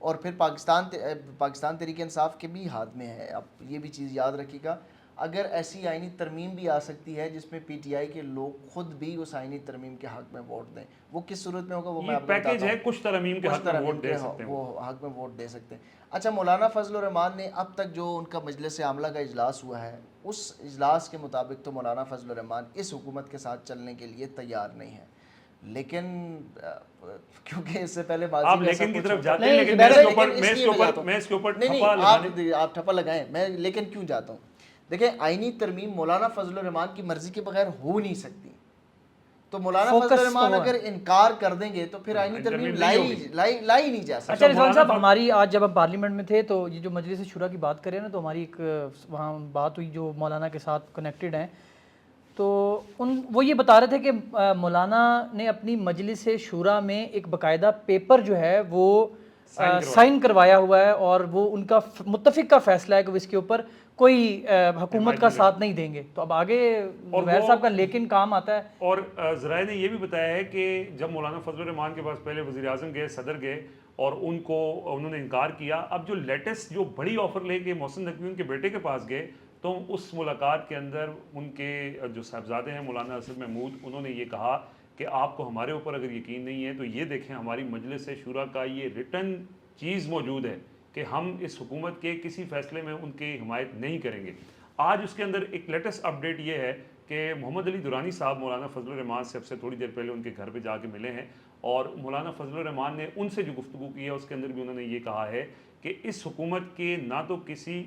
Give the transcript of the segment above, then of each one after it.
اور پھر پاکستان تحریک انصاف کے بھی ہاتھ میں ہے. اب یہ بھی چیز یاد رکھیے گا, اگر ایسی آئینی ترمیم بھی آ سکتی ہے جس میں پی ٹی آئی کے لوگ خود بھی اس آئینی ترمیم کے حق میں ووٹ دیں, وہ کس صورت میں ہوگا وہ میں آپ کو بتاتا ہوں. پیکیج ہے, کچھ ترمیم کے حق میں ووٹ دے سکتے ہیں, وہ حق میں ووٹ دے سکتے ہیں. اچھا, مولانا فضل الرحمان نے اب تک جو ان کا مجلس عاملہ کا اجلاس ہوا ہے, اس اجلاس کے مطابق تو مولانا فضل الرحمان اس حکومت کے ساتھ چلنے کے لیے تیار نہیں ہے. لیکن کیونکہ اس سے پہلے آپ لیکن کی طرف جاتے ہیں, لیکن میں اس کے اوپر آپ ٹھپا لگائیں, میں لیکن کیوں جاتا ہوں. دیکھیں, آئینی ترمیم مولانا فضل الرحمان کی مرضی کے بغیر ہو نہیں سکتی. تو مولانا فضل الرحمان اگر انکار کر دیں گے تو پھر آئینی ترمیم لائی نہیں جا سکتی. اچھا رضوان صاحب, ہماری آج جب ہم پارلیمنٹ میں تھے تو یہ جو مجلس شورا کی بات کریں نا, تو ہماری ایک وہاں بات ہوئی جو مولانا کے ساتھ کنیکٹڈ ہیں, تو وہ یہ بتا رہے تھے کہ مولانا نے اپنی مجلس شورا میں ایک باقاعدہ پیپر جو ہے وہ سائن کروایا ہوا ہے, اور وہ ان کا متفق کا فیصلہ ہے کہ اس کے اوپر کوئی حکومت کا ساتھ نہیں دیں گے. تو اب آگے زبیر صاحب کا لیکن کام آتا ہے. اور ذرائع نے یہ بھی بتایا ہے کہ جب مولانا فضل الرحمان کے پاس پہلے وزیر اعظم گئے, صدر گئے, اور انہوں نے انکار کیا. اب جو لیٹسٹ جو بڑی آفر لے کے محسن نقوی ان کے بیٹے کے پاس گئے, تو اس ملاقات کے اندر ان کے جو صاحبزادے ہیں مولانا اسد محمود, انہوں نے یہ کہا کہ آپ کو ہمارے اوپر اگر یقین نہیں ہے تو یہ دیکھیں ہماری مجلس شورا کا یہ ریٹن چیز موجود ہے کہ ہم اس حکومت کے کسی فیصلے میں ان کی حمایت نہیں کریں گے. آج اس کے اندر ایک لیٹسٹ اپڈیٹ یہ ہے کہ محمد علی درانی صاحب مولانا فضل الرحمان سے اب سے تھوڑی دیر پہلے ان کے گھر پہ جا کے ملے ہیں, اور مولانا فضل الرحمان نے ان سے جو گفتگو کی ہے اس کے اندر بھی انہوں نے یہ کہا ہے کہ اس حکومت کے نہ تو کسی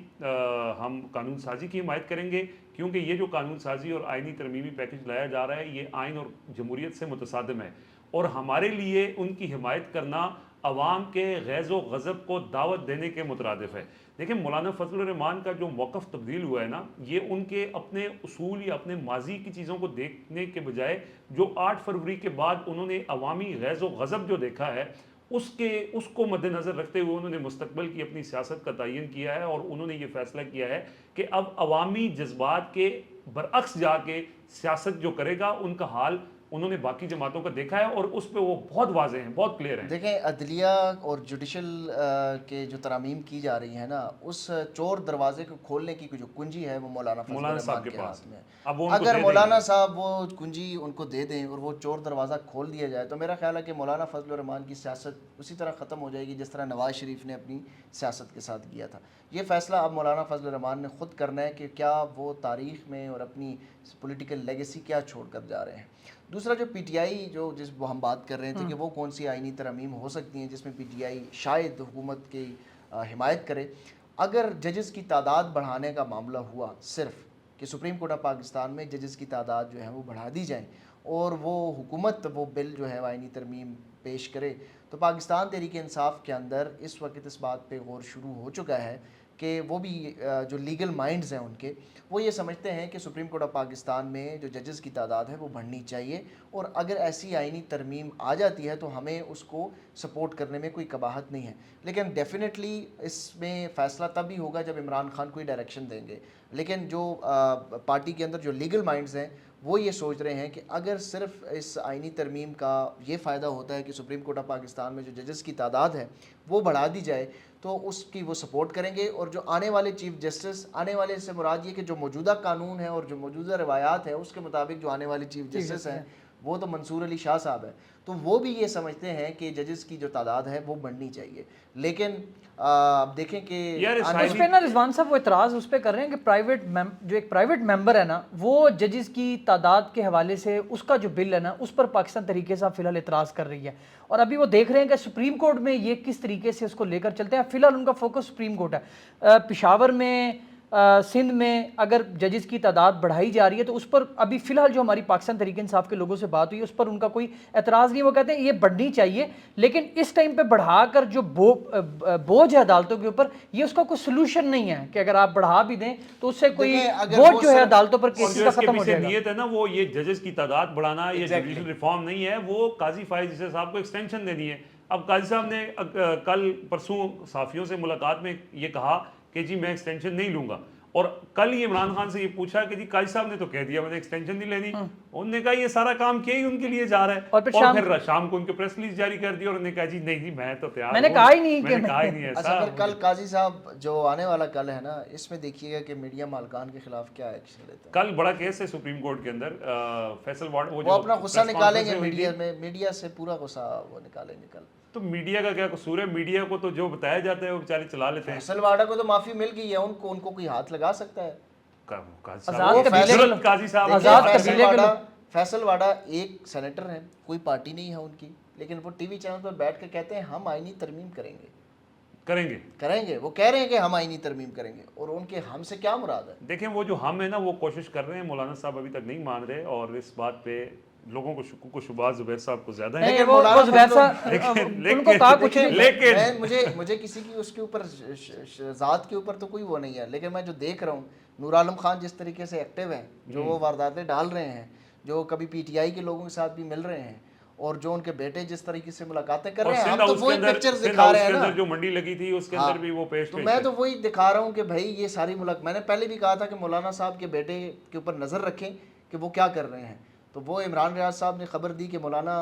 ہم قانون سازی کی حمایت کریں گے, کیونکہ یہ جو قانون سازی اور آئینی ترمیمی پیکج لایا جا رہا ہے یہ آئین اور جمہوریت سے متصادم ہے, اور ہمارے لیے ان کی حمایت کرنا عوام کے غیظ و غضب کو دعوت دینے کے مترادف ہے. دیکھیں, مولانا فضل الرحمان کا جو موقف تبدیل ہوا ہے نا, یہ ان کے اپنے اصول یا اپنے ماضی کی چیزوں کو دیکھنے کے بجائے جو 8 فروری کے بعد انہوں نے عوامی غیظ و غضب جو دیکھا ہے اس کو مد نظر رکھتے ہوئے انہوں نے مستقبل کی اپنی سیاست کا تعین کیا ہے, اور انہوں نے یہ فیصلہ کیا ہے کہ اب عوامی جذبات کے برعکس جا کے سیاست جو کرے گا. ان کا حال انہوں نے باقی جماعتوں کا دیکھا ہے اور اس پہ وہ بہت واضح ہیں, بہت کلیئر ہیں. دیکھیں, عدلیہ اور جوڈیشل کے جو ترامیم کی جا رہی ہیں نا, اس چور دروازے کو کھولنے کی جو کنجی ہے وہ مولانا فضل الرحمان کے ہاتھ میں ہے. اگر مولانا صاحب وہ کنجی ان کو دے دیں اور وہ چور دروازہ کھول دیا جائے تو میرا خیال ہے کہ مولانا فضل الرحمان کی سیاست اسی طرح ختم ہو جائے گی جس طرح نواز شریف نے اپنی سیاست کے ساتھ کیا تھا. یہ فیصلہ اب مولانا فضل الرحمان نے خود کرنا ہے کہ کیا وہ تاریخ میں اور اپنی پولیٹیکل لیگیسی کیا چھوڑ کر جا رہے ہیں. دوسرا, جو پی ٹی آئی جس وہ ہم بات کر رہے تھے کہ وہ کون سی آئینی ترامیم ہو سکتی ہیں جس میں پی ٹی آئی شاید حکومت کی حمایت کرے. اگر ججز کی تعداد بڑھانے کا معاملہ ہوا, صرف کہ سپریم کورٹ آف پاکستان میں ججز کی تعداد جو ہے وہ بڑھا دی جائیں اور وہ حکومت وہ بل جو ہے آئینی ترمیم پیش کرے, تو پاکستان تحریک انصاف کے اندر اس وقت اس بات پہ غور شروع ہو چکا ہے کہ وہ بھی جو لیگل مائنڈز ہیں ان کے, وہ یہ سمجھتے ہیں کہ سپریم کورٹ آف پاکستان میں جو ججز کی تعداد ہے وہ بڑھنی چاہیے, اور اگر ایسی آئینی ترمیم آ جاتی ہے تو ہمیں اس کو سپورٹ کرنے میں کوئی قباحت نہیں ہے. لیکن ڈیفینیٹلی اس میں فیصلہ تب ہی ہوگا جب عمران خان کوئی ڈائریکشن دیں گے. لیکن جو پارٹی کے اندر جو لیگل مائنڈز ہیں وہ یہ سوچ رہے ہیں کہ اگر صرف اس آئینی ترمیم کا یہ فائدہ ہوتا ہے کہ سپریم کورٹ آف پاکستان میں جو ججز کی تعداد ہے وہ بڑھا دی جائے تو اس کی وہ سپورٹ کریں گے, اور جو آنے والے چیف جسٹس, آنے والے سے مراد یہ کہ جو موجودہ قانون ہے اور جو موجودہ روایات ہیں اس کے مطابق جو آنے والے چیف جسٹس ہیں وہ تو منصور علی شاہ صاحب ہیں, تو وہ بھی یہ سمجھتے ہیں کہ ججز کی جو تعداد ہے وہ بڑھنی چاہیے. لیکن اب دیکھیں کہ اس پہ نا رضوان صاحب وہ اعتراض اس پہ کر رہے ہیں کہ جو ایک پرائیویٹ ممبر ہے نا, وہ ججز کی تعداد کے حوالے سے اس کا جو بل ہے نا اس پر پاکستان طریقے سے فی الحال اعتراض کر رہی ہے, اور ابھی وہ دیکھ رہے ہیں کہ سپریم کورٹ میں یہ کس طریقے سے اس کو لے کر چلتے ہیں. فی الحال ان کا فوکس سپریم کورٹ ہے. پشاور میں, سندھ میں اگر ججز کی تعداد بڑھائی جا رہی ہے تو اس پر ابھی فی الحال جو ہماری پاکستان تحریک انصاف کے لوگوں سے بات ہوئی اس پر ان کا کوئی اعتراض نہیں. وہ کہتے ہیں یہ بڑھنی چاہیے, لیکن اس ٹائم پہ بڑھا کر جو بوجھ ہے عدالتوں کے اوپر, یہ اس کا کوئی سلوشن نہیں ہے کہ اگر آپ بڑھا بھی دیں تو اس سے کوئی بوجھ جو ہے عدالتوں پر کیسز کا ختم ہو جائے گا. نیت ہے نا وہ یہ ججز کی تعداد بڑھانا, یہ جوڈیشل ریفارم نہیں ہے, وہ قاضی فائز عیسی صاحب کو ایکسٹینشن دینی ہے. اب قاضی صاحب نے کل پرسوں صحافیوں سے ملاقات میں یہ کہا کہ جی میں ایکسٹینشن نہیں لوں گا, اور کل ہی عمران خان سے یہ پوچھا کہ جی قاضی صاحب نے تو کہہ دیا میں نے ایکسٹینشن نہیں لینی، انہوں نے کہا یہ سارا کام کیا ہی ان کے لیے جا رہا ہے، اور پھر شام کو ان کے پریس ریلیز جاری کر دی اور انہوں نے کہا جی نہیں جی میں تو تیار ہوں، میں نے کہا ہی نہیں کہ اچھا پھر کل قاضی صاحب جو آنے والا کل ہے نا اس میں دیکھیے گا کہ میڈیا مالکان کے خلاف کیا ایکشن لیتے ہیں. کل بڑا کیس ہے سپریم کورٹ کے اندر، فیصل واڈ وہ اپنا غصہ نکالیں گے میڈیا میں، میڈیا سے پورا غصہ وہ نکالیں گے کل. تو میڈیا کا کیا قصور ہے؟ میڈیا کو تو جو بتایا جاتا ہے وہ بیچارے چلا لیتے ہیں. فیصل واڈا کو تو معافی مل گئی ہے، ان کو کوئی ہاتھ لگا سکتا ہے؟ فیصل واڈا ایک سینیٹر ہے، کوئی پارٹی نہیں ہے ان کی، لیکن وہ ٹی وی چینل پر بیٹھ کے کہتے ہیں ہم آئینی ترمیم کریں گے. وہ کہہ رہے ہیں کہ ہم آئینی ترمیم کریں گے، اور ان کے ہم سے کیا مراد ہے؟ دیکھیں وہ جو ہم ہے نا وہ کوشش کر رہے ہیں، مولانا صاحب ابھی تک نہیں مان رہے، اور اس بات پہ لوگوں کو شکوک و شبہات زبیر صاحب کو زیادہ ہے. مجھے کسی کی اس کے اوپر ذات کے اوپر تو کوئی وہ نہیں ہے، لیکن میں جو دیکھ رہا ہوں نور عالم خان جس طریقے سے ایکٹیو ہیں، جو وہ وارداتیں ڈال رہے ہیں، جو کبھی پی ٹی آئی کے لوگوں کے ساتھ بھی مل رہے ہیں، اور جو ان کے بیٹے جس طریقے سے ملاقاتیں کر رہے ہیں، ہم تو وہی پکچرز دکھا رہے ہیں نا. جو منڈی لگی تھی اس کے اندر بھی وہ پیش تو میں تو وہی دکھا رہا ہوں کہ بھائی یہ ساری میں نے پہلے بھی کہا تھا کہ مولانا صاحب کے بیٹے کے اوپر نظر رکھیں کہ وہ کیا کر رہے ہیں. تو وہ عمران ریاض صاحب نے خبر دی کہ مولانا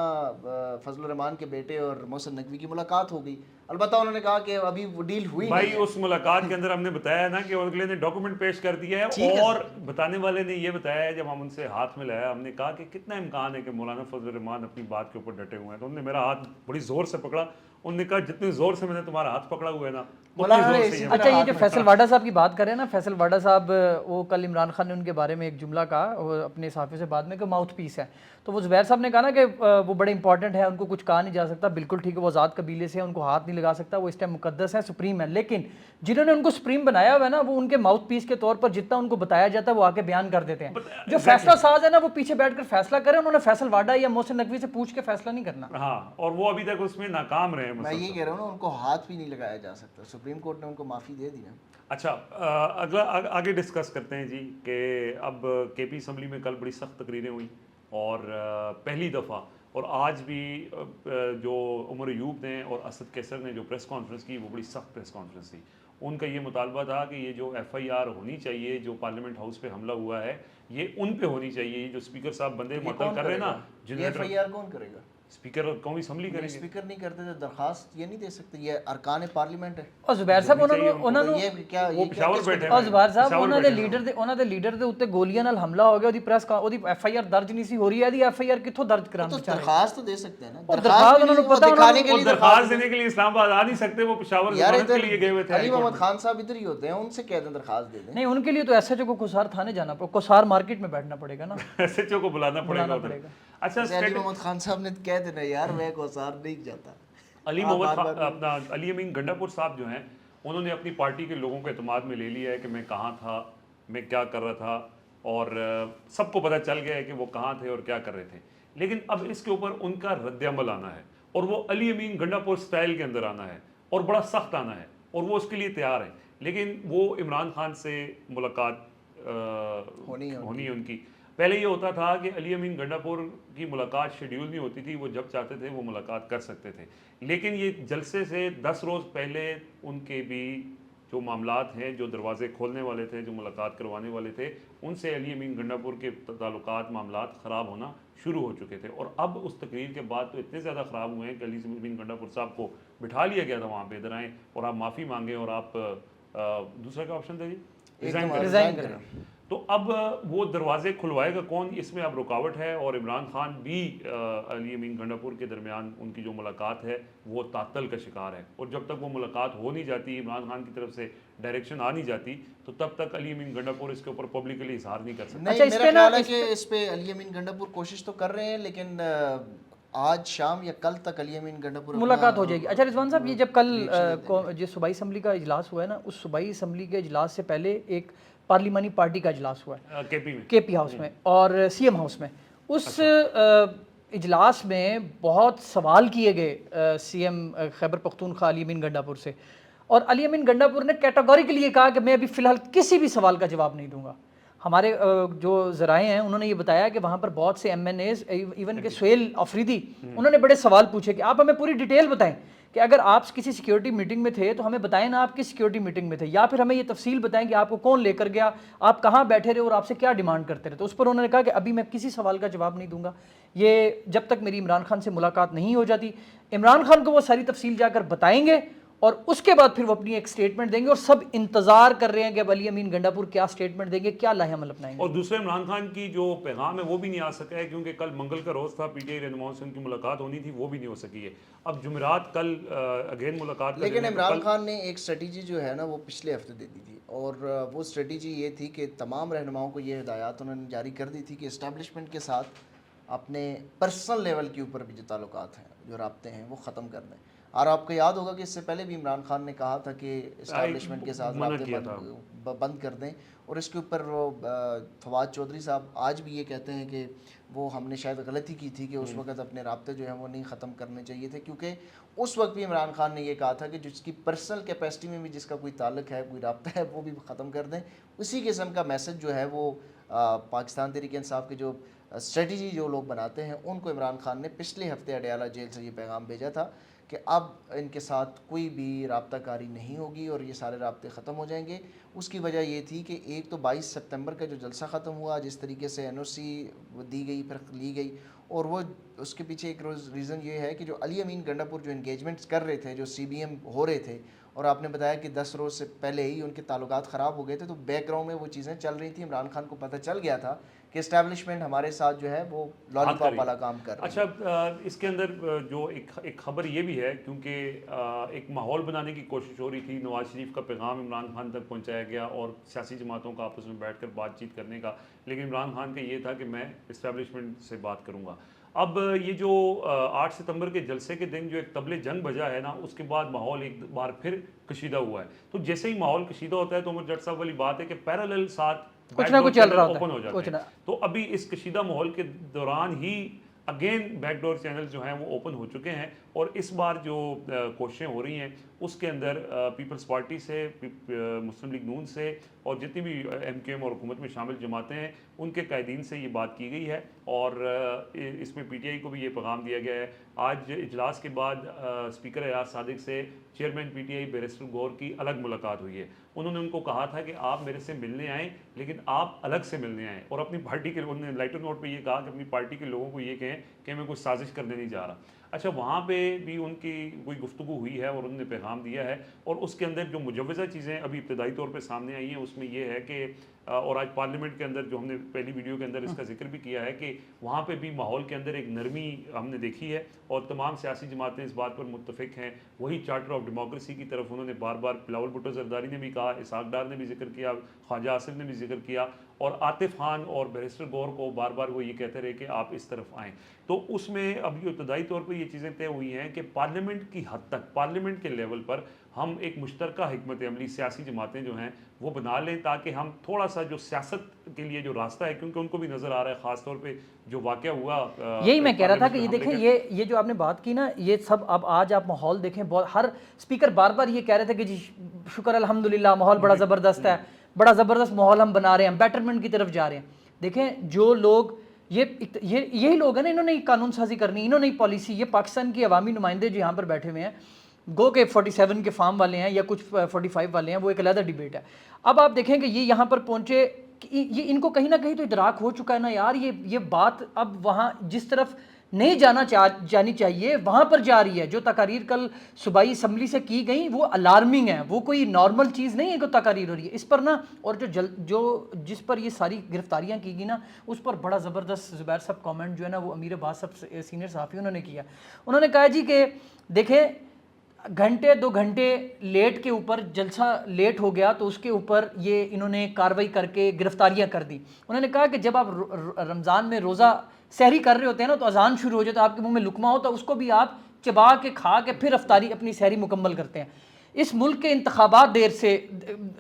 فضل الرحمان کے بیٹے اور محسن نقوی کی ملاقات ہو گئی. البتہ انہوں نے کہا کہ ابھی وہ ڈیل ہوئی نہیں. بھائی اس ملاقات کے اندر ہم نے بتایا نا کہ اگلے نے ڈاکومنٹ پیش کر دیا ہے، اور بتانے والے نے یہ بتایا ہے جب ہم ان سے ہاتھ ملایا ہم نے کہا کہ کتنا امکان ہے کہ مولانا فضل الرحمان اپنی بات کے اوپر ڈٹے ہوئے ہیں. تو انہوں نے میرا ہاتھ بڑی زور سے پکڑا، انہوں نے کہا جتنے زور سے میں نے تمہارا ہاتھ پکڑا ہوا ہے نا. اچھا یہ جو فیصل واڈا صاحب کی بات کر رہے ہیں نا، فیصل واڈا صاحب وہ کل عمران خان نے ان کے بارے میں ایک جملہ کہا اپنے صحافی سے بعد میں کہ ماؤتھ پیس ہے. تو وہ زبیر صاحب نے کہا نا کہ وہ بڑے امپورٹنٹ ہے، ان کو کچھ کہا نہیں جا سکتا. بالکل ٹھیک ہے، وہ آزاد قبیلے سے ہیں، ان کو ہاتھ نہیں لگا سکتا، وہ اس ٹائم مقدس ہے، سپریم ہے. لیکن جنہوں نے ان کو سپریم بنایا ہوا ہے نا، وہ ان کے ماؤتھ پیس کے طور پر جتنا ان کو بتایا جاتا ہے وہ آ کے بیان کر دیتے ہیں. جو فیصلہ ساز ہے نا وہ پیچھے بیٹھ کر فیصلہ کرے، انہوں نے فیصل واڈا یا محسن نقوی سے پوچھ کے فیصلہ نہیں کرنا. ہاں، اور وہ ابھی تک اس میں ناکام رہے ہیں. میں یہ کہہ رہا ہوں نا، ان کو ہاتھ بھی نہیں لگایا جا سکتا. سپریم کورٹ نے ان کو معافی دے دی نا. اچھا اگلا آگے ڈسکس کرتے ہیں جی کہ اب کے پی اسمبلی میں کل بڑی سخت تقریریں ہوئیں، اور پہلی دفعہ، اور آج بھی جو عمر ایوب نے اور اسد کیسر نے جو پریس کانفرنس کی وہ بڑی سخت پریس کانفرنس تھی. ان کا یہ مطالبہ تھا کہ یہ جو ایف آئی آر ہونی چاہیے، جو پارلیمنٹ ہاؤس پہ حملہ ہوا ہے، یہ ان پہ ہونی چاہیے. یہ جو اسپیکر صاحب بندے معطل کر رہے ہیں نا، ایف آئی آر کون کرے گا؟ اسپیکر قومی اسمبلی کریں گے. اسپیکر نہیں کرتے تو درخواست یہ نہیں دے سکتے، یہ ارکان پارلیمنٹ ہے. اور زبیر صاحب انہوں نے وہ پشاور بیٹھے ہیں. اور زبیر صاحب انہوں نے لیڈر دے اوتے گولیاں نال حملہ ہو گیا، اودی press Awadhi F I R درج نہیں سی ہو رہی ہے. دی ایف آئی آر کتھوں درج کرانا؟ تو درخواست تو دے سکتے ہیں نا. درخواست انہوں نے پتہ دکھانے کے لیے درخواست دینے کے لیے اسلام آباد آ نہیں سکتے، وہ پشاور کے لیے گئے ہوئے تھے. علی محمد خان صاحب ادھر ہی ہوتے ہیں، ان سے کہہ دیں درخواست دے دیں. نہیں، ان کے لیے تو ایس ایچ او کو کوسار تھانے جانا پڑے، کوسار مارکیٹ میں بیٹھنا پڑے گا نا. ایس ایچ او کو بلانا پڑے گا. اچھا علی محمد خان صاحب نے کہہ دینا یار میں کوسار نہیں جاتا. علی امین گنڈا پور صاحب جو ہیں انہوں نے اپنی پارٹی کے لوگوں کے اعتماد میں لے لیا ہے کہ میں کہاں تھا، میں کیا کر رہا تھا، اور سب کو پتہ چل گیا ہے کہ وہ کہاں تھے اور کیا کر رہے تھے. لیکن اب اس کے اوپر ان کا رد عمل آنا ہے، اور وہ علی امین گنڈا پور سٹائل کے اندر آنا ہے، اور بڑا سخت آنا ہے، اور وہ اس کے لیے تیار ہیں. لیکن وہ عمران خان سے ملاقات ہونی ہے ان کی. پہلے یہ ہوتا تھا کہ علی امین گنڈا پور کی ملاقات شیڈیول نہیں ہوتی تھی، وہ جب چاہتے تھے وہ ملاقات کر سکتے تھے. لیکن یہ جلسے سے 10 روز پہلے ان کے بھی جو معاملات ہیں، جو دروازے کھولنے والے تھے، جو ملاقات کروانے والے تھے، ان سے علی امین گنڈا پور کے تعلقات، معاملات خراب ہونا شروع ہو چکے تھے. اور اب اس تقریر کے بعد تو اتنے زیادہ خراب ہوئے ہیں کہ علی امین گنڈا پور صاحب کو بٹھا لیا گیا تھا وہاں پہ، ادھر آئیں اور آپ معافی مانگیں، اور آپ دوسرا کا آپشن تھا جی ریزائن کریں. تو اب وہ دروازے کھلوائے گا کون؟ اس میں اب رکاوٹ ہے. اور عمران خان بھی علی امین گنڈا پور کے درمیان ان کی جو ملاقات ہے وہ تعطل کا شکار ہے. اور جب تک وہ ملاقات ہو نہیں جاتی، عمران خان کی طرف سے ڈائریکشن آ نہیں جاتی، تو تب تک علی امین گنڈا پور اس کے اوپر پبلکلی اظہار نہیں کر سکتے. نہیں، میرا خیال ہے کہ اس پہ علی امین گنڈا پور کوشش تو کر رہے ہیں، لیکن آج شام یا کل تک علی امین گنڈا پور ملاقات ہو جائے گی. اچھا رضوان صاحب، یہ جب کل جو صوبائی اسمبلی کا اجلاس ہوا ہے نا، اس صوبائی اسمبلی کے اجلاس سے پہلے ایک پارلیمانی پارٹی کا اجلاس ہوا ہے کے پی ہاؤس میں اور سی ایم ہاؤس میں. اس اجلاس میں بہت سوال کیے گئے سی ایم خیبر پختونخوا علی امین گنڈا پور سے، اور علی امین گنڈا پور نے کیٹاگوریکلی یہ کہا کہ میں ابھی فی الحال کسی بھی سوال کا جواب نہیں دوں گا. ہمارے جو ذرائع ہیں انہوں نے یہ بتایا کہ وہاں پر بہت سے ایم این ایز، ایون کہ سہیل آفریدی، انہوں نے بڑے سوال پوچھے کہ آپ ہمیں پوری ڈیٹیل بتائیں کہ اگر آپ کسی سیکیورٹی میٹنگ میں تھے تو ہمیں بتائیں نا آپ کس سیکیورٹی میٹنگ میں تھے، یا پھر ہمیں یہ تفصیل بتائیں کہ آپ کو کون لے کر گیا، آپ کہاں بیٹھے رہے اور آپ سے کیا ڈیمانڈ کرتے رہے. تو اس پر انہوں نے کہا کہ ابھی میں کسی سوال کا جواب نہیں دوں گا، یہ جب تک میری عمران خان سے ملاقات نہیں ہو جاتی. عمران خان کو وہ ساری تفصیل جا کر بتائیں گے اور اس کے بعد پھر وہ اپنی ایک سٹیٹمنٹ دیں گے، اور سب انتظار کر رہے ہیں کہ اب علی امین گنڈا پور کیا سٹیٹمنٹ دیں گے، کیا لاہ عمل اپنائیں گے. اور دوسرے عمران خان کی جو پیغام ہے وہ بھی نہیں آ سکا ہے، کیونکہ کل منگل کا روز تھا، پی ٹی آئی رہنماؤں سے ان کی ملاقات ہونی تھی، وہ بھی نہیں ہو سکی ہے. اب جمعرات کل اگین ملاقات کا لیکن دن ہے، تو عمران کل خان نے ایک اسٹریٹجی جو ہے نا وہ پچھلے ہفتے دے دی تھی، اور وہ اسٹریٹجی یہ تھی کہ تمام رہنماؤں کو یہ ہدایات انہوں نے جاری کر دی تھی کہ اسٹیبلشمنٹ کے ساتھ اپنے پرسنل لیول کے اوپر بھی جو تعلقات ہیں، جو رابطے ہیں، وہ ختم کر دیں. اور آپ کو یاد ہوگا کہ اس سے پہلے بھی عمران خان نے کہا تھا کہ اسٹیبلشمنٹ کے ساتھ منع رابطے کیا تھا. بند کر دیں، اور اس کے اوپر وہ فواد چودھری صاحب آج بھی یہ کہتے ہیں کہ وہ ہم نے شاید غلطی کی تھی کہ اس وقت اپنے رابطے جو ہیں وہ نہیں ختم کرنے چاہیے تھے، کیونکہ اس وقت بھی عمران خان نے یہ کہا تھا کہ جس کی پرسنل کیپیسٹی میں بھی جس کا کوئی تعلق ہے، کوئی رابطہ ہے، وہ بھی ختم کر دیں. اسی قسم کا میسج جو ہے وہ پاکستان تحریک انصاف کے جو اسٹریٹجی جو لوگ بناتے ہیں ان کو عمران خان نے پچھلے ہفتے اڈیالہ جیل سے یہ پیغام بھیجا تھا کہ اب ان کے ساتھ کوئی بھی رابطہ کاری نہیں ہوگی اور یہ سارے رابطے ختم ہو جائیں گے. اس کی وجہ یہ تھی کہ ایک تو 22 سپتمبر کا جو جلسہ ختم ہوا، جس طریقے سے این او سی دی گئی پھر لی گئی، اور وہ اس کے پیچھے ایک ریزن یہ ہے کہ جو علی امین گنڈا پور جو انگیجمنٹس کر رہے تھے، جو سی بی ایم ہو رہے تھے، اور آپ نے بتایا کہ 10 روز سے پہلے ہی ان کے تعلقات خراب ہو گئے تھے، تو بیک گراؤنڈ میں وہ چیزیں چل رہی تھیں. عمران خان کو پتہ چل گیا تھا کہ اسٹیبلشمنٹ ہمارے ساتھ جو ہے وہ لالی پاپ والا کام کر رہی ہے. اچھا، اس کے اندر جو ایک خبر یہ بھی ہے، کیونکہ ایک ماحول بنانے کی کوشش ہو رہی تھی، نواز شریف کا پیغام عمران خان تک پہنچایا گیا اور سیاسی جماعتوں کا آپس میں بیٹھ کر بات چیت کرنے کا، لیکن عمران خان کا یہ تھا کہ میں اسٹیبلشمنٹ سے بات کروں گا. اب یہ جو 8 ستمبر کے جلسے کے دن جو ایک طبل جنگ بجا ہے نا، اس کے بعد ماحول ایک بار پھر کشیدہ ہوا ہے. تو جیسے ہی ماحول کشیدہ ہوتا ہے تو عمر جٹ صاحب والی بات ہے کہ پیرالل ساتھ کچھ نہ کچھ چل رہا ہوتا اوپن ہے، ہو جاتے ہیں. تو ابھی اس کشیدہ ماحول کے دوران ہی اگین بیک ڈور چینل جو ہیں وہ اوپن ہو چکے ہیں، اور اس بار جو کوششیں ہو رہی ہیں اس کے اندر پیپلز پارٹی سے، مسلم لیگ نون سے، اور جتنی بھی ایم کیو ایم اور حکومت میں شامل جماعتیں ہیں ان کے قائدین سے یہ بات کی گئی ہے، اور اس میں پی ٹی آئی کو بھی یہ پیغام دیا گیا ہے. آج اجلاس کے بعد اسپیکر ایاز صادق سے chairman P T I barrister گور کی الگ ملاقات ہوئی ہے. انہوں نے ان کو کہا تھا کہ آپ میرے سے ملنے آئیں لیکن آپ الگ سے ملنے آئیں، اور اپنی پارٹی کے، انہوں نے لائٹر نوٹ پہ یہ کہا کہ اپنی پارٹی کے لوگوں کو یہ کہیں کہ میں کوئی سازش کرنے نہیں جا رہا. اچھا، وہاں پہ بھی ان کی کوئی گفتگو ہوئی ہے اور انہوں نے پیغام دیا ہے، اور اس کے اندر جو مجوزہ چیزیں ابھی ابتدائی طور پہ سامنے آئی ہیں اس میں یہ ہے کہ اور آج پارلیمنٹ کے اندر جو ہم نے پہلی ویڈیو کے اندر اس کا ذکر بھی کیا ہے کہ وہاں پہ بھی ماحول کے اندر ایک نرمی ہم نے دیکھی ہے، اور تمام سیاسی جماعتیں اس بات پر متفق ہیں. وہی چارٹر آف ڈیموکریسی کی طرف انہوں نے بار بار، بلاول بھٹو زرداری نے بھی کہا، اسحاق ڈار نے بھی ذکر کیا، خواجہ آصف نے بھی ذکر کیا، اور عاطف خان اور بیرسٹر گور کو بار بار وہ یہ کہتے رہے کہ آپ اس طرف آئیں. تو اس میں اب یہ ابتدائی طور پر یہ چیزیں طے ہوئی ہیں کہ پارلیمنٹ کی حد تک، پارلیمنٹ کے لیول پر ہم ایک مشترکہ حکمت عملی سیاسی جماعتیں جو ہیں وہ بنا لیں، تاکہ ہم تھوڑا سا جو سیاست کے لیے جو راستہ ہے، کیونکہ ان کو بھی نظر آ رہا ہے خاص طور پہ جو واقعہ ہوا. یہی میں کہہ رہا تھا کہ یہ دیکھیں، یہ جو آپ نے بات کی نا، یہ سب اب آج آپ ماحول دیکھیں، ہر اسپیکر بار بار یہ کہہ رہے تھے کہ جی شکر الحمدللہ ماحول بڑا زبردست ہے، بڑا زبردست ماحول ہم بنا رہے ہیں، بیٹرمنٹ کی طرف جا رہے ہیں. دیکھیں جو لوگ یہی لوگ ہیں نا، انہوں نے قانون سازی کرنی، انہوں نے پالیسی، یہ پاکستان کی عوامی نمائندے جو یہاں پر بیٹھے ہوئے ہیں، گو کہ 47 کے فارم والے ہیں یا کچھ 45 والے ہیں، وہ ایک علیحدہ ڈیبیٹ ہے. اب آپ دیکھیں کہ یہ یہاں پر پہنچے، یہ ان کو کہیں نہ کہیں تو ادراک ہو چکا ہے نا یار، یہ بات اب وہاں جس طرف نہیں جانی چاہیے وہاں پر جا رہی ہے. جو تقاریر کل صوبائی اسمبلی سے کی گئیں وہ الارمنگ ہے، وہ کوئی نارمل چیز نہیں ہے کہ تقاریر ہو رہی ہے اس پر نا. اور جس پر یہ ساری گرفتاریاں کی گئی نا، اس پر بڑا زبردست زبیر صاحب کامنٹ جو ہے نا وہ امیر عباس صاحب سینئر صحافی انہوں نے کیا. انہوں نے کہا جی کہ دیکھیں گھنٹے 2 گھنٹے لیٹ کے اوپر جلسہ لیٹ ہو گیا تو اس کے اوپر یہ انہوں نے کارروائی کر کے گرفتاریاں کر دی. انہوں نے کہا کہ جب آپ رمضان میں روزہ سحری کر رہے ہوتے ہیں نا تو اذان شروع ہو جاتا ہے، آپ کے منہ میں لقمہ ہوتا ہے، اس کو بھی آپ چبا کے کھا کے پھر افطاری اپنی سحری مکمل کرتے ہیں. اس ملک کے انتخابات دیر سے،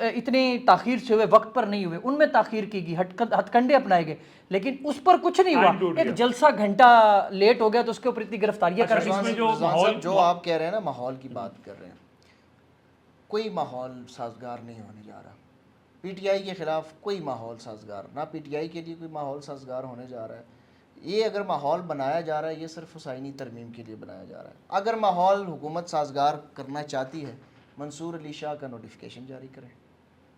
اتنی تاخیر سے ہوئے، وقت پر نہیں ہوئے، ان میں تاخیر کی گئی، ہتھ کنڈے اپنائے گئے، لیکن اس پر کچھ نہیں ہوا. ایک جلسہ گھنٹہ لیٹ ہو گیا تو اس کے اوپر اتنی گرفتاریاں کر دی. جو آپ کہہ رہے ہیں نا، ماحول کی بات کر رہے ہیں، کوئی ماحول سازگار نہیں ہونے جا رہا. پی ٹی آئی کے خلاف کوئی ماحول سازگار، نہ پی ٹی آئی کے لیے کوئی ماحول سازگار ہونے جا رہا ہے. یہ اگر ماحول بنایا جا رہا ہے یہ صرف اس آئینی ترمیم کے لیے بنایا جا رہا ہے. اگر ماحول حکومت سازگار کرنا چاہتی ہے منصور علی شاہ کا نوٹیفیکیشن جاری کریں,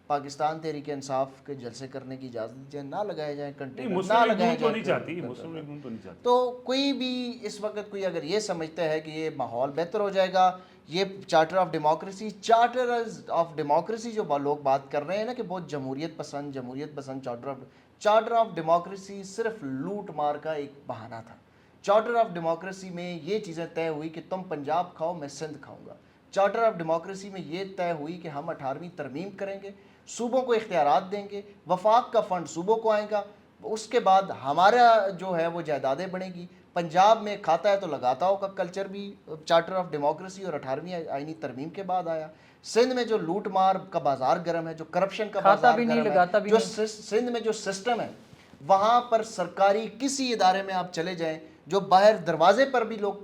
پاکستان تحریک انصاف کے جلسے کرنے کی اجازت دی جائے, نہ لگائے جائیں کنٹینر, نہ لگائے جائیں. تو کوئی بھی اس وقت کوئی اگر یہ سمجھتا ہے کہ یہ ماحول بہتر ہو جائے گا, یہ چارٹر آف ڈیموکریسی جو لوگ بات کر رہے ہیں نا کہ بہت جمہوریت پسند چارٹر آف ڈیموکریسی صرف لوٹ مار کا ایک بہانہ تھا. چارٹر آف ڈیموکریسی میں یہ چیزیں طے ہوئی کہ تم پنجاب کھاؤ میں سندھ کھاؤں گا. چارٹر آف ڈیموکریسی میں یہ طے ہوئی کہ ہم 18ویں ترمیم کریں گے, صوبوں کو اختیارات دیں گے, وفاق کا فنڈ صوبوں کو آئے گا, اس کے بعد ہمارا جو ہے وہ جائیدادیں بڑھیں گی. پنجاب میں کھاتا ہے تو لگاتا ہو کا کلچر بھی چارٹر آف ڈیموکریسی اور 18ویں آئینی ترمیم کے بعد آیا. سندھ میں جو لوٹ مار کا بازار گرم ہے, جو کرپشن کا بازار گرم ہے, جو سندھ میں جو سسٹم ہے وہاں پر سرکاری کسی ادارے میں آپ چلے جائیں, جو باہر دروازے پر بھی لوگ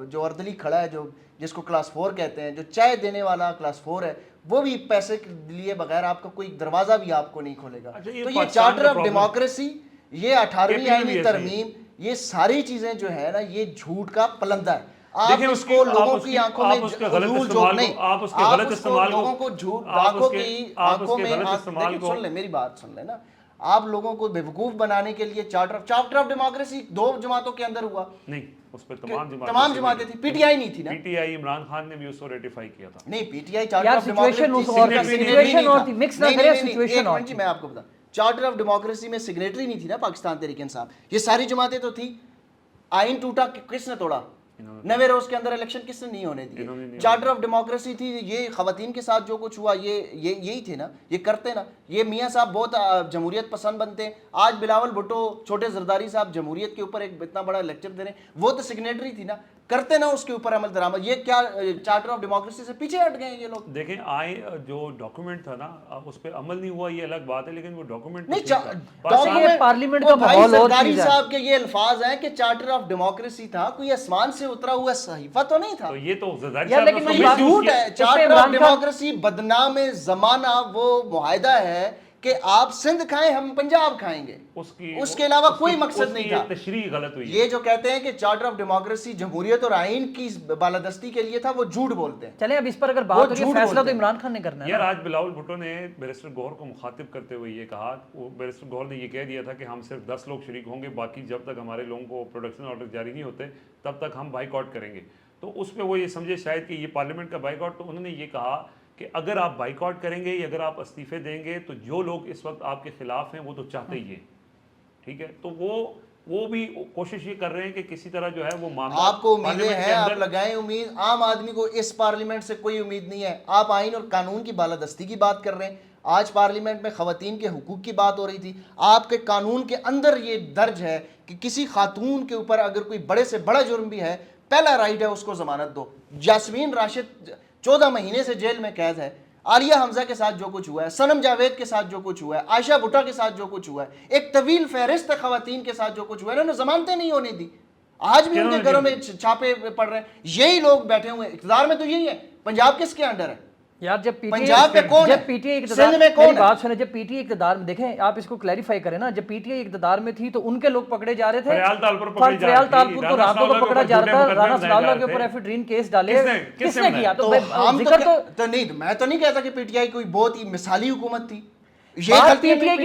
جو اردلی کھڑا ہے, جو جس کو کلاس 4 کہتے ہیں, جو چائے دینے والا کلاس 4 ہے, وہ بھی پیسے لیے بغیر آپ کا کوئی دروازہ بھی آپ کو نہیں کھولے گا. تو یہ چارٹر آف ڈیموکریسی, یہ 18ویں آئینی ترمیم, یہ ساری چیزیں جو ہے نا یہ جھوٹ کا پلندہ ہے. آپ اس کو لوگوں کی آنکھوں میں حضور جو نہیں, آپ اس کو لوگوں کو جھوٹ آنکھوں کی آنکھوں میں, سن لیں میری بات سن لیں نا, آپ لوگوں کو بیوقوف بنانے کے لیے چارٹر آف ڈیموکریسی 2 جماعتوں کے اندر ہوا نہیں, اس پہ تمام جماعتیں تھی, پی ٹی آئی نہیں تھی نا, P T I Imran Khan نے بھی اس کو ریٹیفائی کیا تھا. نہیں P T I charter of democracy میں آپ کو بتا, چارٹر آف ڈیموکریسی میں سگریٹری نہیں تھی نا پاکستان تحریک انصاف, یہ ساری جماعتیں تو تھی. آئین ٹوٹا کس نے توڑا, 90 روز کے اندر الیکشن کس نے نہیں ہونے دیے. چارٹر آف ڈیموکریسی تھی, یہ خواتین کے ساتھ جو کچھ ہوا یہی تھے نا, یہ کرتے نا. یہ میاں صاحب بہت جمہوریت پسند بنتے ہیں, آج بلاول بھٹو چھوٹے زرداری صاحب جمہوریت کے اوپر ایک اتنا بڑا لیکچر دے رہے ہیں, وہ تو سگنیٹری تھی نا, کرتے نا اس کے اوپر عمل درآمد. یہ کیا چارٹر آف ڈیموکریسی سے پیچھے ہٹ گئے ہیں یہ لوگ. دیکھیں جو ڈاکومنٹ تھا نا اس پہ عمل نہیں ہوا, یہ الگ بات ہے, لیکن وہ ڈاکومنٹ نہیں, پارلیمنٹ کا ماحول اور زرداری صاحب کے یہ الفاظ ہیں کہ چارٹر آف ڈیموکریسی تھا, کوئی آسمان سے اترا ہوا صحیفہ تو نہیں تھا. تو یہ تو زرداری صاحب لیکن یہ جھوٹ ہے. چارٹر آف ڈیموکریسی بدنام زمانہ وہ معاہدہ ہے کہ آپ سندھ کھائیں ہم پنجاب کھائیں گے, اس کے علاوہ کوئی مقصد نہیں تھا. تشریح غلط ہوئی. یہ جو کہتے ہیں کہ چارٹر آف ڈیموکریسی جمہوریت اور آئین کی بالادستی کے لیے تھا, وہ جھوٹ بولتے ہیں. چلیں اب اس پر اگر بات ہو رہی ہے, فیصلہ تو عمران خان نے کرنا ہے. یار آج بلاول بھٹو نے بیرسٹر گوہر کو مخاطب کرتے ہوئے یہ کہا, وہ بیرسٹر گوہر نے یہ کہہ دیا تھا کہ ہم صرف 10 لوگ شریک ہوں گے, باقی جب تک ہمارے لوگوں کو پروڈکشن آرڈر جاری نہیں ہوتے تب تک ہم بائیک آؤٹ کریں گے. تو اس پہ وہ یہ سمجھے شاید کہ یہ پارلیمنٹ کا بائیک آؤٹ. تو انہوں نے یہ کہا کہ اگر آپ بائیک آؤٹ کریں گے یا اگر آپ استعفے دیں گے تو جو لوگ اس وقت آپ کے خلاف ہیں وہ تو چاہتے ہی ہیں, ٹھیک ہے. تو وہ بھی کوشش یہ کر رہے ہیں کہ کسی طرح جو ہے وہ معاملہ, آپ کو امیدیں ہیں, آپ لگائیں امید. عام آدمی کو اس پارلیمنٹ سے کوئی امید نہیں ہے. آپ آئین اور قانون کی بالادستی کی بات کر رہے ہیں. آج پارلیمنٹ میں خواتین کے حقوق کی بات ہو رہی تھی. آپ کے قانون کے اندر یہ درج ہے کہ کسی خاتون کے اوپر اگر کوئی بڑے سے بڑا جرم بھی ہے, پہلا رائٹ ہے اس کو ضمانت دو. یاسمین راشد 14 مہینے سے جیل میں قید ہے. عالیہ حمزہ کے ساتھ جو کچھ ہوا ہے, صنم جاوید کے ساتھ جو کچھ ہوا ہے, عائشہ بھٹا کے ساتھ جو کچھ ہوا ہے, ایک طویل فہرست خواتین کے ساتھ جو کچھ ہوا ہے, انہوں نے ضمانتیں نہیں ہونے دی. آج بھی ان کے گھروں میں چھاپے پڑ رہے ہیں. یہی لوگ بیٹھے ہوئے ہیں اقتدار میں. تو یہی ہے. پنجاب کس کے انڈر ہے یار؟ جب پنجاب میں کون ہے, پی ٹی آئی بات سنیں, جب پی ٹی آئی اقتدار میں, دیکھیں آپ اس کو کلیریفائی کریں نا, جب پی ٹی آئی اقتدار میں تھی تو ان کے لوگ پکڑے جا رہے تھے, فریال تالپور کو راتوں کو پکڑا جا رہا تھا, رانا ثناء اللہ کے اوپر ایفیڈرین کیس ڈالے, کس نے کیا؟ تو ذکر تو نہیں, میں تو نہیں کہتا کہ پی ٹی آئی کوئی بہت ہی مثالی حکومت تھی. یہ غلطی غلطی پی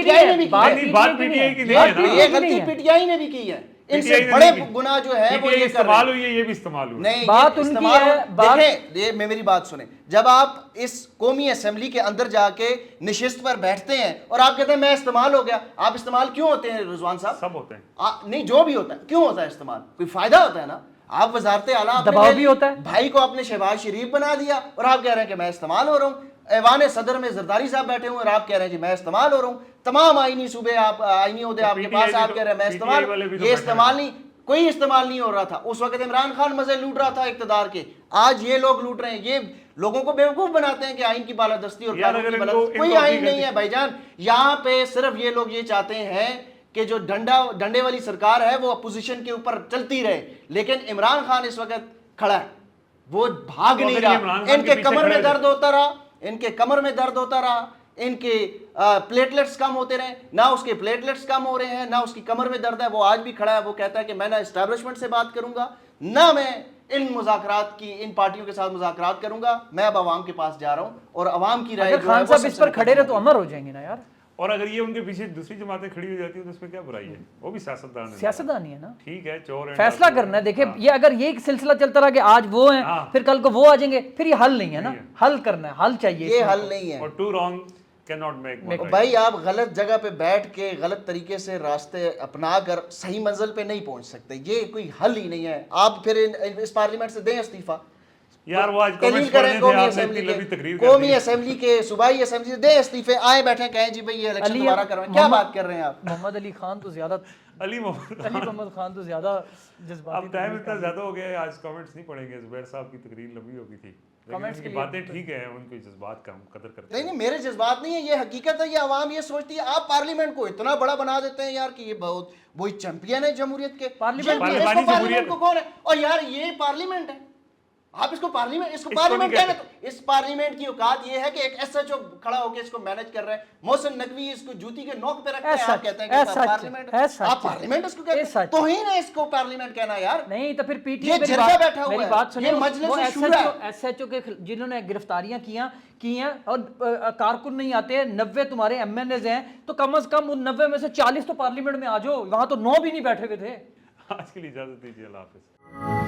ٹی آئی نے بھی کی ہے. ان سے بڑے گناہ جو ہے وہ یہ کر رہے ہیں. یہ بھی استعمال ہوئی. نہیں, بات ان کی ہے. دیکھیں یہ میری بات سنیں, جب آپ اس قومی اسمبلی کے اندر جا کے نشست پر بیٹھتے ہیں اور آپ کہتے ہیں میں استعمال ہو گیا, آپ استعمال کیوں ہوتے ہیں رضوان صاحب؟ سب ہوتے ہیں. نہیں, جو بھی ہوتا ہے کیوں ہوتا ہے استعمال؟ کوئی فائدہ ہوتا ہے نا. آپ وزارت اعلیٰ دباؤ بھی ہوتا ہے, بھائی کو آپ نے شہباز شریف بنا دیا اور آپ کہہ رہے ہیں کہ میں استعمال ہو رہا ہوں. ایوان صدر میں زرداری صاحب بیٹھے ہوئے اور آپ کہہ رہے ہیں جی میں استعمال ہو رہا ہوں. تمام آئینی صوبے, آپ آئینی عہدے آپ کے پاس, آپ کہہ رہے ہیں میں استعمال. یہ استعمال نہیں, کوئی استعمال نہیں ہو رہا تھا. اس وقت عمران خان مزے لوٹ رہا تھا اقتدار کے, آج یہ لوگ لوٹ رہے ہیں. یہ لوگوں کو بیوقوف بناتے ہیں کہ آئین کی بالادستی اور قانون کی بالادستی. کوئی آئین نہیں ہے بھائی جان. یہاں پہ صرف یہ لوگ یہ چاہتے ہیں کہ جو ڈنڈے والی سرکار ہے وہ اپوزیشن کے اوپر چلتی رہے, لیکن عمران خان اس وقت کھڑا ہے, وہ بھاگ نہیں رہا. ان کے کمر میں درد ہوتا رہا, ان کے کمر میں درد ہوتا رہا, ان کے پلیٹلیٹس کم ہوتے رہے, نہ اس کے پلیٹلیٹس کم ہو رہے ہیں, نہ اس کی کمر میں درد ہے. وہ آج بھی کھڑا ہے, وہ کہتا ہے کہ میں نہ اسٹیبلشمنٹ سے بات کروں گا, نہ میں ان مذاکرات کی, ان پارٹیوں کے ساتھ مذاکرات کروں گا, میں اب عوام کے پاس جا رہا ہوں اور عوام کی رائے اگر جو ہے خان وہ صاحب سب اس سے پر کھڑے رہے تو امر ہو جائیں گے نا یار. اور اگر یہ ان کے پیچھے دوسری جماعتیں کھڑی ہو جاتی ہیں تو اس میں کیا برائی ہے, وہ بھی سیاستدان ہیں, سیاستدان ہی ہے نا, ٹھیک ہے, چور ہیں, فیصلہ کرنا ہے. دیکھیں یہ اگر یہ ایک سلسلہ چلتا رہا کہ آج وہ ہیں پھر کل کو وہ آ جائیں گے, پھر یہ حل نہیں ہے نا, حل کرنا ہے, حل چاہیے. یہ حل نہیں ہے. اور two wrong cannot make one right. بھائی آپ غلط جگہ پہ بیٹھ کے غلط طریقے سے راستے اپنا کر صحیح منزل پہ نہیں پہنچ سکتے, یہ کوئی حل ہی نہیں ہے. آپ پھر اس پارلیمنٹ سے دیں استعفیٰ, یار وہ آج تحلیل کمنٹس کریں پڑھنے تھے, قومی آپ نے اتنی لمبی اسمبلی تقریر کے, کر قومی دی. اسمبلی کے, صوبائی اسمبلی سے دیں استعفے, آئے بیٹھے کہیں جی بھائی یہ الیکشن دوبارہ کروائیں. کیا بات کر رہے ہیں آپ؟ محمد علی خان تو زیادہ علی محمد علی محمد خان تو زیادہ جذباتی. اب ٹائم اتنا زیادہ ہو گیا ہے, آج کمنٹس نہیں پڑھیں گے. زبیر صاحب کی تقریر لمبی ہو گئی تھی, لیکن ان کی باتیں ٹھیک ہیں, ان کی جذبات کا ہم قدر کرتے ہیں. نہیں میرے جذبات نہیں ہے, یہ حقیقت ہے. یہ عوام یہ سوچتی ہے, آپ پارلیمنٹ کو اتنا بڑا بنا دیتے ہیں یار کہ یہ بہت وہی چیمپئن ہے جمہوریت کے. پارلیمنٹ کو کون ہے؟ اور یار یہ پارلیمنٹ ہے, آپ اس کو پارلیمنٹ کہنا, تو اس پارلیمنٹ کی اوقات یہ ہے کہ ایک ایس ایچ او کھڑا ہو کے اس کو مینج کر رہا ہے. محسن نقوی اس کو جوتی کے نوک پہ رکھتے ہیں, آپ کہتے ہیں کہ پارلیمنٹ, آپ پارلیمنٹ اس کو کہتے ہیں. توہین ہے اس کو پارلیمنٹ کہنا یار. نہیں تو پھر پی ٹی یہ جرگہ بیٹھا ہوا ہے, میری بات سنیں, یہ مجلس شورا ہے. ایس ایچ او کے جنہوں نے گرفتاریاں کی ہیں اور کارکن نہیں آتے, 90 تمہارے ایم این ایز ہیں, تو کم از کم ان 90 میں سے 40 تو پارلیمنٹ میں آ جاؤ. وہاں تو 9 بھی نہیں بیٹھے ہوئے تھے. آج کے لیے اجازت دیجیے, اللہ حافظ.